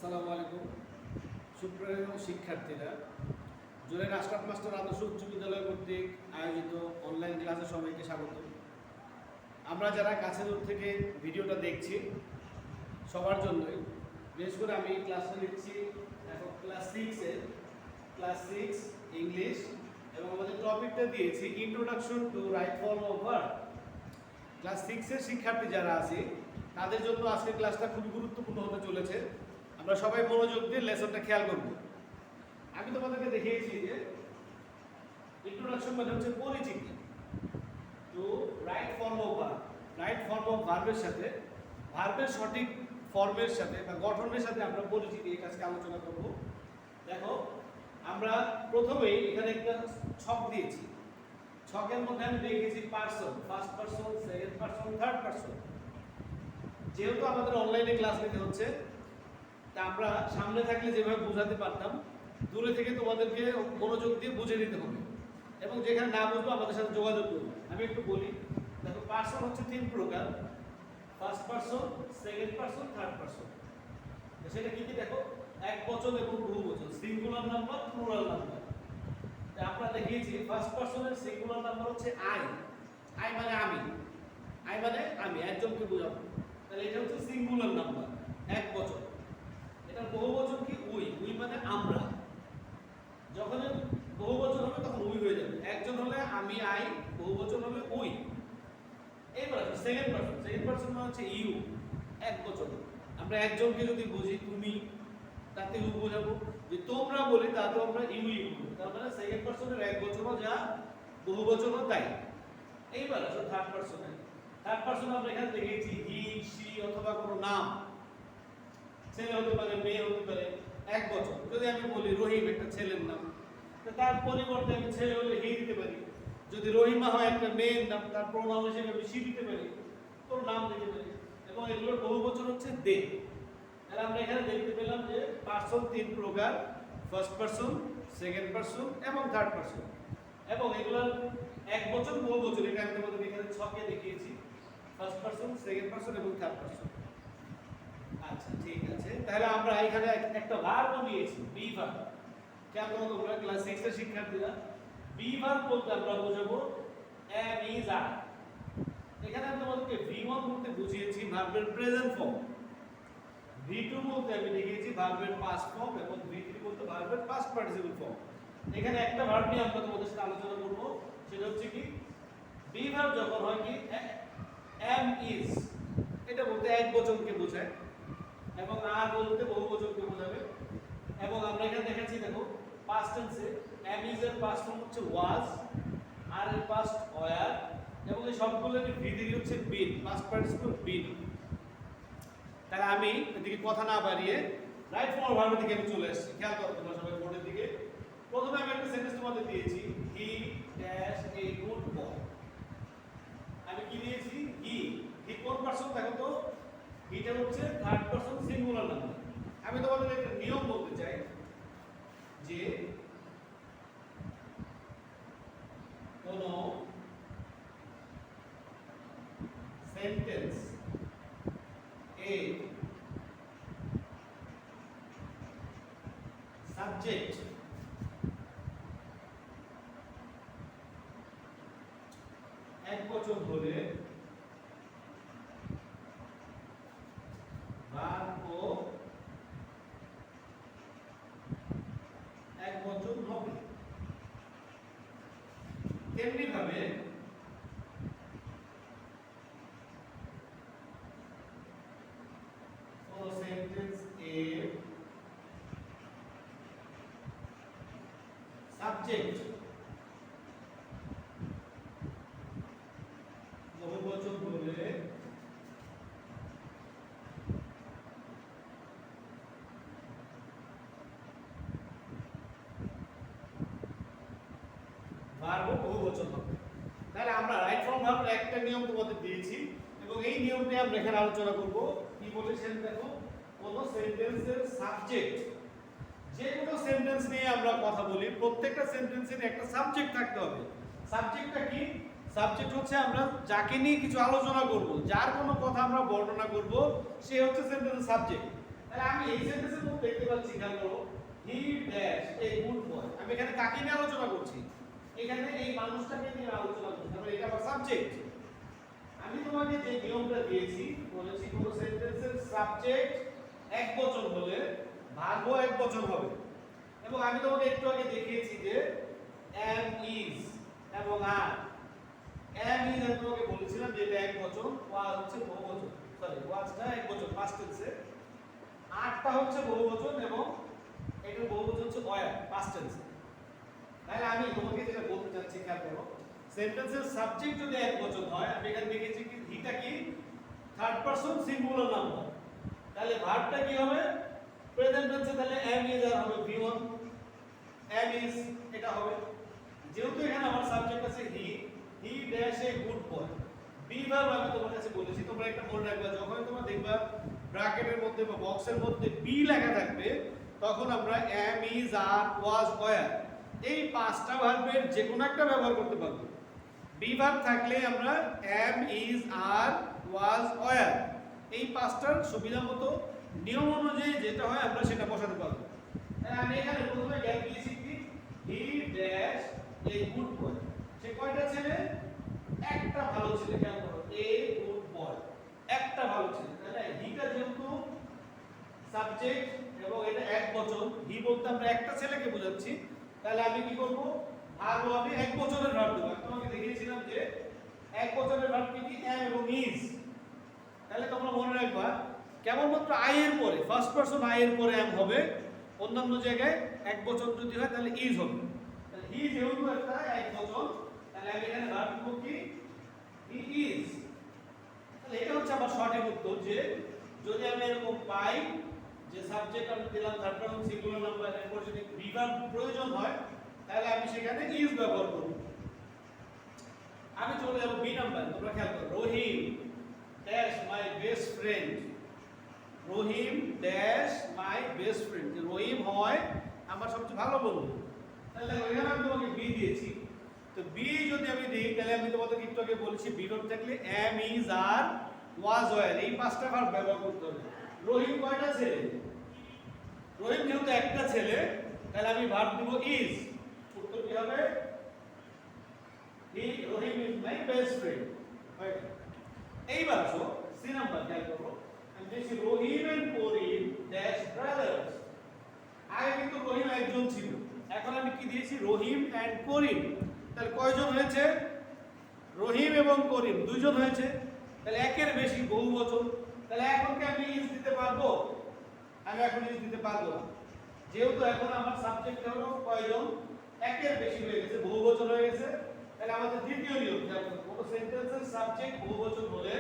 আসসালামু আলাইকুম সুপ্রিয় শিক্ষার্থীরা, জুলাই আশরাফ মাস্টার আদর্শ উচ্চ বিদ্যালয় কর্তৃক আয়োজিত অনলাইন ক্লাসে সবাইকে স্বাগত। আমরা যারা কাছে দূর থেকে ভিডিওটা দেখছি সবার জন্যই, বিশেষ করে আমি ক্লাসটা নিচ্ছি এখন ক্লাস সিক্স ইংলিশ, এবং আমাদের টপিকটা দিয়েছি introduction to right form of verb. Class সিক্সের শিক্ষার্থী যারা আছে তাদের জন্য আজকের ক্লাসটা খুবই গুরুত্বপূর্ণ হতে চলেছে। আমরা সবাই মনোযোগ দিয়ে লেসনটা খেয়াল করব। আমি তোমাদেরকে দেখিয়েছি যে ইন্ট্রোডাকশন মানে হচ্ছে পরিচিতি to right form of verb. Right form of ভার্বের সাথে ভার্বের সঠিক ফর্মের সাথে বা গঠনের সাথে আমরা পরিচিতি এই কাজকে আলোচনা করব। দেখো, আমরা প্রথমেই এখানে একটা ছক দিয়েছি। ছকের মধ্যে আমি দেখিয়েছি person, first person, second person, third person. যেহেতু আমাদের অনলাইনে ক্লাস নিতে হচ্ছে, তা আমরা সামনে থাকলে যেভাবে বোঝাতে পারতাম, দূরে থেকে তোমাদেরকে মনোযোগ দিয়ে বুঝে নিতে হবে, এবং যেখানে না বুঝবো আমাদের সাথে যোগাযোগ করবো। আমি একটু বলি। দেখো, পারসন হচ্ছে তিন প্রকার: first person, second person, third person. সেটা কি কি দেখো, এক বচন এবং বহু বচন, সিঙ্গুলার নাম্বার, প্লুরাল নাম্বার। আমরা দেখিয়েছি ফার্স্ট পারসনের সিঙ্গুলার নাম্বার হচ্ছে আই। আই মানে আমি, আই মানে আমি একজনকে বোঝাবো, তাহলে এটা হচ্ছে সিঙ্গুলার নাম্বার, এক বচন। এটার বহুবচন কি উই, উই মানে আমরা। যখন বহুবচন হবে তখন উই হয়ে যাবে। একজন হলে আমি আই, বহুবচন হলে উই। এইবার সেকেন্ড পারসন, সেকেন্ড পারসন মানে হচ্ছে ইউ, এক বচন। আমরা একজনকে যদি বুঝি তুমি, তাতে ইউ বোঝাবো। যে তোমরা বলি তাতে আমরা ইউ ইউ বলবো। তার মানে সেকেন্ড পারসনের এক বচনও যা, বহুবচনও তাই। এইবার আসো থার্ড পারসনে। থার্ড পারসন আমরা এখানে দেখেছি হি, সি অথবা কোনো নাম, ছেলে হতে পারে, মেয়ে হতে পারে, এক বচন। যদি আমি বলি রহিম একটা ছেলের নাম, তার পরিবর্তে আমি ছেলে হলে হি দিতে পারি। যদি রহিমা হয় একটা মেয়ের নাম, তার প্রোনাউন হিসেবে আমি সি দিতে পারি, তোর নাম দিতে পারি। এবং এগুলোর বহুবচন হচ্ছে দে। তাহলে আমরা এখানে দেখতে পেলাম যে পারসন তিন প্রকার: ফার্স্ট পারসন, সেকেন্ড পারসন এবং থার্ড পারসন। এবং এগুলোর এক বচন, বহু বচন, এটা আমি তোমাদের এখানে ছকে দেখিয়েছি: ফার্স্ট পারসন, সেকেন্ড পারসন এবং থার্ড পারসন। আচ্ছা, ঠিক আছে। তাহলে আমরা এখানে একটা ভার্ব নিয়েছি, বি ভার্ব। কেমন তোমরা ক্লাস 6 এর শিক্ষার্থীরা? বি ভার্ব বলতে আমরা বোঝাবো এম ইজ আর। এখানে আমি তোমাদেরকে V1 বলতে বুঝিয়েছি ভার্বের প্রেজেন্ট ফর্ম, V2 বলতে আমি দেখিয়েছি ভার্বের পাস্ট ফর্ম, এবং V3 বলতে ভার্বের পাস্ট পার্টিসিপল ফর্ম। এখানে একটা ভার্ব নিয়ে আমরা তোমাদের সাথে আলোচনা করব, সেটা হচ্ছে কি বি ভার্ব যখন হয় কি এম ইজ, এটা বলতে এক বচনকে বোঝায়, এবং আর বলতে বহুবচনকে বোঝাবে। এবং আমরা এখানে দেখাচ্ছি, দেখো পাস্ট টেন্সে এম ইজ এর পাস্ট ফর্ম হচ্ছে ওয়াজ, আর এর পাস্ট ওয়ার, এবং এই সবগুলোরই ভিত্তি হচ্ছে বিন, পাস্ট পার্টিসিপল বিন। তাহলে আমি এদিকে কথা না বাড়িয়ে রাইট ফর্ম ভার্বের দিকে আমি চলে আসছি। খেয়াল করো তোমরা সবাই বোর্ডের দিকে। প্রথমে আমি একটা সেন্টেন্স তোমাদের দিয়েছি, he dash a good boy. আমি কি দিয়েছি? হি। হি কোন পারসন দেখো তো? এটা হচ্ছে থার্ড পারসন সিঙ্গুলার নাম্বার। আমি তোমাদের একটা নিয়ম বলতে চাই যে কোন সেন্টেন্স এ সাবজেক্ট এক বচন হলে ভার্বও এক বচন হবে। তেমনি ভাবে কোন সেন্টেন্স এ সাবজেক্ট বহুবচন হলে ভার্ব বহুবচন হবে। তাহলে আমরা রাইট ফর্ম ভার্বের একটা নিয়ম তোমাদের দিয়েছি, এবং এই নিয়মটি আমরা এখানে আলোচনা করব। কি বলেছেন দেখো, কোন সেন্টেন্সের সাবজেক্ট, যে কোনো সেন্টেন্স নিয়ে আমরা কথা বলি, প্রত্যেকটা সেন্টেন্সের একটা সাবজেক্ট থাকতে হবে। সাবজেক্টটা কি? সাবজেক্ট হচ্ছে আমরা যাকে নিয়ে কিছু আলোচনা করব, যার কোনো কথা আমরা বর্ণনা করব, সে হচ্ছে সেন্টেন্সের সাবজেক্ট। তাহলে আমি এই সেন্টেন্সের মধ্যে দেখতে পাচ্ছি খেয়াল করো he dash a good boy. আমি এখানে কাকে নিয়ে আলোচনা করছি? এখানে এই মানুষটাকে নিয়ে আলোচনা করছি। তাহলে এটা আমার সাবজেক্ট। আমি তোমাকে যে নিয়মটা দিয়েছি বলেছি কোন সেন্টেন্সের সাবজেক্ট একবচন হলে ভার্বও একবচন হবে। এবং আমি তোমাকে একটু আগে দেখিয়েছি যে am is এবং আর am is আমি তোমাকে বলেছিলাম যে এটা একবচন, was হচ্ছে বহুবচন, সরি wasটা একবচন past tense, আরটা হচ্ছে বহুবচন এবং এটার বহুবচন হচ্ছে were past tense। তাহলে আমি তোমাকে যেটা বলতে চাচ্ছি খেয়াল করো, সেন্টেন্সের সাবজেক্ট যদি একবচন হয়, আমি এখানে দেখেছি কি হিটা কি থার্ড পারসন সিঙ্গুলার নাম্বার, তাহলে ভার্বটা কি হবে প্রেজেন্ট টেন্সে, তাহলে am is আর হবে v1, am is এটা হবে। যেহেতু এখানে আমার সাবজেক্ট আছে he dash a good boy, be verb আমি তোমার কাছে বলেছি, তোমরা একটা মনে রাখবা যখন তোমরা দেখবা ব্র্যাকেটের মধ্যে বা বক্সের মধ্যে বি লেখা থাকবে তখন আমরা am is are was were এই পাঁচটা ভার্বের যে কোনো একটা ব্যবহার করতে পারবো। বি ভার্ব থাকলে আমরা am is are was were এই পাঁচটার সুবিধা মতো নিয়ম অনুযায়ী যেটা হয় আমরা সেটা বসাতে পারবো। আমি এখানে প্রথমে গ্যাপ দিয়েছি কি he dash a good boy, সে কয়টা ছেলে? একটা ভালো ছেলে। খেয়াল করো এ গুড বয় একটা ভালো ছেলে। তাহলে হিটা যেহেতু সাবজেক্ট এবং এটা একবচন, হি বলতে আমরা একটা ছেলেকে বোঝাচ্ছি, তাহলে আমি কি করব ভার্ব আমি একবচনের ভার্ব দেব। আমি তোমাকে দেখিয়েছিলাম যে একবচনের ভার্ব কি am এবং is। তাহলে তোমরা মনে রাখবা কেবলমাত্র আই এর পরে ফার্স্ট পারসন আই এর পরে am হবে, অন্যান্য জায়গায় একবচন যদি হয় তাহলে is হবে। তাহলে হি যেহেতু একটা একবচন তাহলে আমি এখানে ভার্ব দেব কি হি is। তাহলে এটা হচ্ছে আমার সঠিক উত্তর যে যদি আমি এরকম পাই যে সাবজেক্ট আমি দিলাম থার্ড পারসন সিঙ্গুলার নাম্বার, এরপর যদি বি ভার্ব প্রয়োজন হয় তাহলে আমি সেখানে is ব্যবহার করব। আমি চলে যাব বি নাম্বার। তোমরা খেয়াল করো Rahim dash my best friend, Rahim dash my best friend, Rahim হয় আমার সবচেয়ে ভালো বন্ধু। তাহলে এখানে আমি তোমাকে বি দিয়েছি, তো বি যদি আমি দিই তাহলে আমি তোমাদের একটু আগে বলেছি বি ভার্ব থাকলে am is are was were এই পাঁচটা ভার্ব ব্যবহার করতে হবে। রহিম কয়টা ছেলে? রহিম যেহেতু একটা ছেলে তাহলে আমি ভার্ব দেব is। উত্তর কি হবে রহিম ইজ মাই বেস্ট ফ্রেন্ড। এইবার আসো সি নাম্বার। খেয়াল করো আমি বলছি রহিম এন্ড করিম ড্যাশ ব্রাদার্স। আগে কিন্তু রহিম একজন ছিল, এখন আমি কি দিয়েছি রহিম এন্ড করিম। তাহলে কয়জন হয়েছে? রহিম এবং করিম দুইজন হয়েছে, তাহলে একের বেশি বহুবচন। তাহলে এখন কি আমি ইজ দিতে পারবো? আমি এখন ইজ দিতে পারবো না, যেহেতু এখন আমার সাবজেক্ট হলো কয়জন একের বেশি হয়ে গেছে, বহুবচন হয়ে গেছে। তাহলে আমাদের দ্বিতীয় নিয়ম কোন সেন্টেন্সের সাবজেক্ট বহুবচন হলে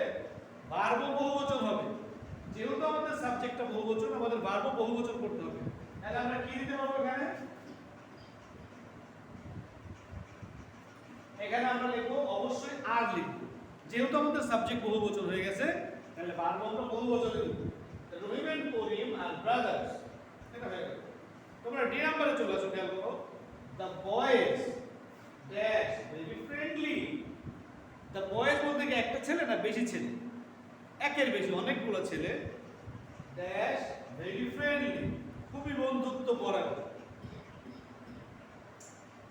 ভার্বও বহুবচন হবে। যেহেতু আমাদের সাবজেক্টটা বহুবচন আমাদের ভার্বও বহুবচন করতে হবে। তাহলে আমরা কি দিতে পারবো এখানে? এখানে আমরা লিখবো অবশ্যই আর লিখবো, যেহেতু আমাদের সাবজেক্ট বহুবচন হয়ে গেছে তাহলে ভার্ব আমরা বহুবচনে লিখব। রহিম এন্ড করিম আর ব্রাদার্স, এটা হয়ে গেল। তোমরা ডি নাম্বারে চলে আসো। খেয়াল করো the boys dash very friendly. The boys বলতে কি একটা ছেলে না বেশি ছেলে? একের বেশি, অনেকগুলো ছেলে। ড্যাশ ভেরি ফ্রেন্ডলি খুবই বন্ধুত্ব পরায়ণ।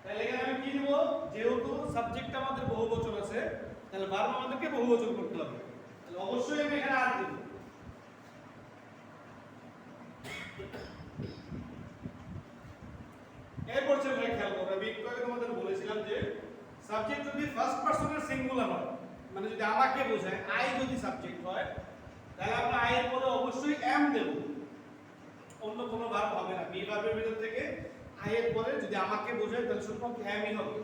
তাহলে এখানে আমি কি দেব? যেহেতু সাবজেক্ট আমাদের বহুবচন আছে তাহলে ভার্ব আমাদেরকে বহুবচন করতে হবে, তাহলে অবশ্যই আমি এখানে আর দেব। এরপর চলে খেয়াল করো আমি একটু আগে তোমাদের বলেছিলাম যে সাবজেক্ট যদি ফার্স্ট পারসনের সিঙ্গুলার হয়, মানে যদি আমাকে বোঝায়, আই যদি সাবজেক্ট হয় তাহলে আমরা আই এর পরে অবশ্যই am দেব, অন্য কোনো ভার্ব হবে না। বি ভার্বের ভিতর থেকে আই এর পরে যদি আমাকে বোঝায় তাহলে শুধু am ই হবে।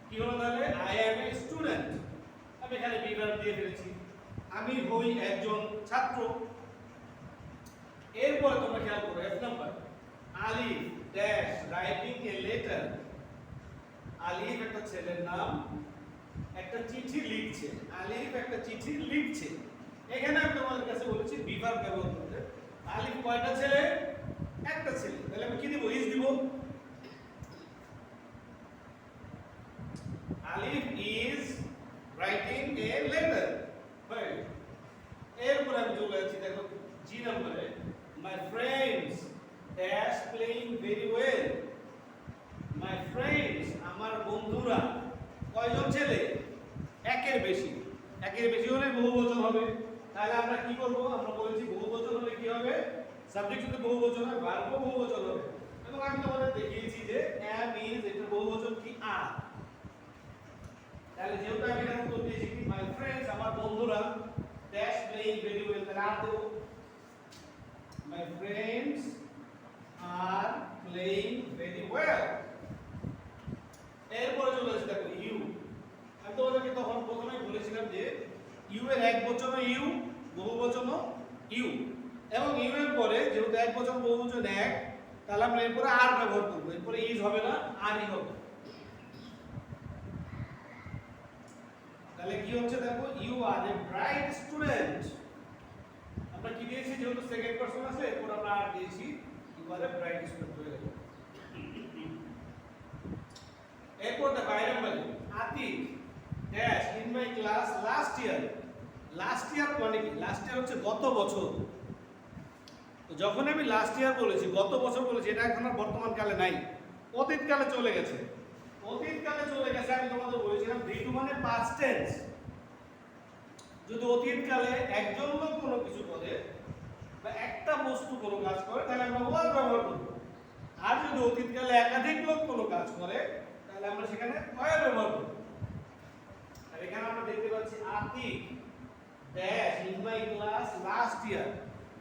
কি হলো তাহলে? আই অ্যাম এ স্টুডেন্ট, আমি এখানে বি ভার্ব দিয়ে ফেলেছি। আমি হই একজন ছাত্র। এরপরে তোমরা খেয়াল করো F number. Alif dash writing a letter. আলিফ একটা ছেলের নাম, একটা চিঠি লিখছে। আলিফ একটা চিঠি লিখছে। এখানে আমি তোমাদের কাছে বলেছি বি ভার্ব ব্যবহার করতে। আলিফ কয়টা ছেলে? একটা ছেলে। তাহলে আমি কি দিব? ইজ দিব। Alif is writing a letter. Right, এরপরে আমি চলে যাচ্ছি দেখো জি নাম্বারে, my friends dash playing very well. My friends আমার বন্ধুরা, কয়জন ছেলে? একের বেশি। একের বেশি হলে বহুবচন হবে। তাহলে আমরা কি করব? আমরা বলেছি বহুবচন হলে কি হবে? সাবজেক্ট যদি বহুবচন হয় ভার্বও বহুবচন হবে। এবং আমি তোমাদের দেখিয়েছি যে am is এটার বহুবচন কি? আর। তাহলে যেহেতু আমি এখানে উত্তর দিয়েছি কি মাই ফ্রেন্ডস আমার বন্ধুরা ড্যাশ প্লেইং ভেরি ওয়েল, তাহলে আর দেব my friends are playing very well. এরপরে চলে আসছে দেখো ইউ। আমি তোমাদেরকে তখন প্রথমেই বলেছিলাম যে ইউ এর একবচন ইউ, বহুবচন ইউ, এবং ইউ এর পরে যেহেতু একবচন বহুবচন এক, তাহলে আমরা এরপরে আর ব্যবহার করব। এরপরে ইজ হবে না, আরই হবে। তাহলে কি হচ্ছে দেখো, you are a bright student. আমরা কি দিয়েছি? যেহেতু সেকেন্ড পারসন আছে এরপর আমরা আর দিয়েছি, you are a bright student হয়ে গেল। এরপর দেখো I number, Atik dash in my class last year. Last year মানে কি? লাস্ট ইয়ার হচ্ছে গত বছর। তো যখন আমি লাস্ট ইয়ার বলেছি, গত বছর বলেছি, এটা এখন আর বর্তমান কালে নাই, অতীত কালে চলে গেছে। অতীত কালে চলে গেছে আমি তোমাদের বলেছিলাম V2 মানে পাস্ট টেন্স। যদি অতীত কালে একজন লোক কোনো কিছু করে বা একটা বস্তু কোনো কাজ করে তাহলে আমরা ওয়াজ ব্যবহার করব। আর যদি অতীত কালে একাধিক লোক কোনো কাজ করে তাহলে আমরা সেখানে ওয়াজ ব্যবহার করব। আর এখানে আমরা দেখতে পাচ্ছি Atik dash in my class last year,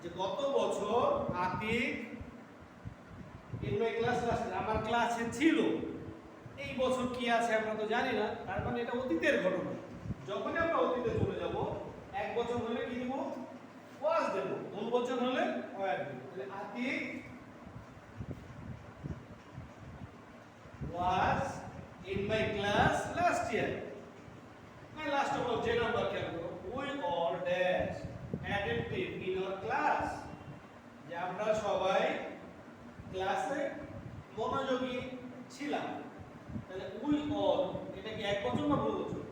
যে গত বছর Atik in my class last year আমার ক্লাসে ছিল। এই বছর কি আছে আমরা তো জানি না, তার মানে এটা অতীতের ঘটনা। যখনই আমরা অতীতে চলে যাব, এক বছর হলে কি দেব? ওয়াজ দেব। দুই বছর হলে ওয়াজ দেব। তাহলে Atik was in my class last year. My last of all, J number can go. We all dash attentive in our class. যে আমরা সবাই ক্লাসে মনোযোগী ছিলাম। তাহলে we all এটা কি একবচন না বহুবচন?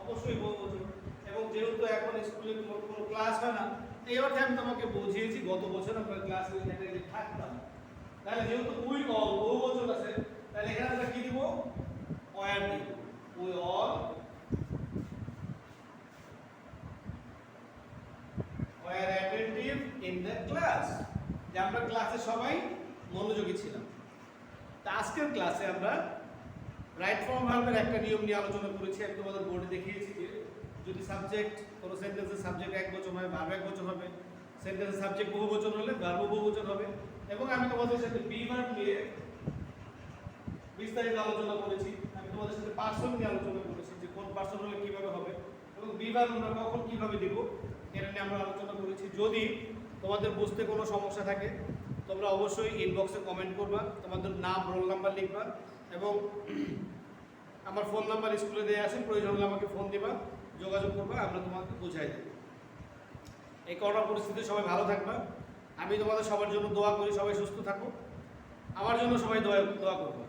অবশ্যই বহুবচন। এবং যেহেতু এখন স্কুলে কোনো ক্লাস হয় না, এই অর্থে আমি তোমাকে বুঝিয়েছি গত বছর আমরা ক্লাসে এখানে থাকতাম। তাহলে যেহেতু we all বহুবচন আছে, তাহলে এখানে আমরা কি দিব? were দিব। we all were attentive in the class, যে আমরা ক্লাসে সবাই মনোযোগী ছিলাম। তো আজকের ক্লাসে আমরা রাইট ফর্ম ভার্বের একটা নিয়ম নিয়ে আলোচনা করেছি। আমি তোমাদের বোর্ডে দেখিয়েছি যে যদি সাবজেক্ট কোনো সেন্টেন্সের সাবজেক্ট একবচন হয় ভার্ব একবচন হবে, সেন্টেন্সের সাবজেক্ট বহুবচন হলে ভার্ব বহুবচন হবে। এবং আমি তোমাদের সাথে বি ভার্ব নিয়ে বিস্তারিত আলোচনা করেছি। আমি তোমাদের সাথে পার্সন নিয়ে আলোচনা করেছি যে কোন পার্সন হলে কিভাবে হবে এবং বি ভার্ব আমরা কখন কিভাবে দেব এটা নিয়ে আমরা আলোচনা করেছি। যদি তোমাদের বুঝতে কোনো সমস্যা থাকে তোমরা অবশ্যই ইনবক্সে কমেন্ট করবা, তোমাদের নাম রোল নাম্বার লিখবা এবং আমার ফোন নাম্বার স্কুলে দেওয়া আছে, প্রয়োজন হলে আমাকে ফোন দিবা, যোগাযোগ করবা, আমরা তোমাকে বুঝাই দেব। এই করোনা পরিস্থিতিতে সবাই ভালো থাকবা। আমি তোমাদের সবার জন্য দোয়া করি, সবাই সুস্থ থাকো। আমার জন্য সবাই দোয়া করবা।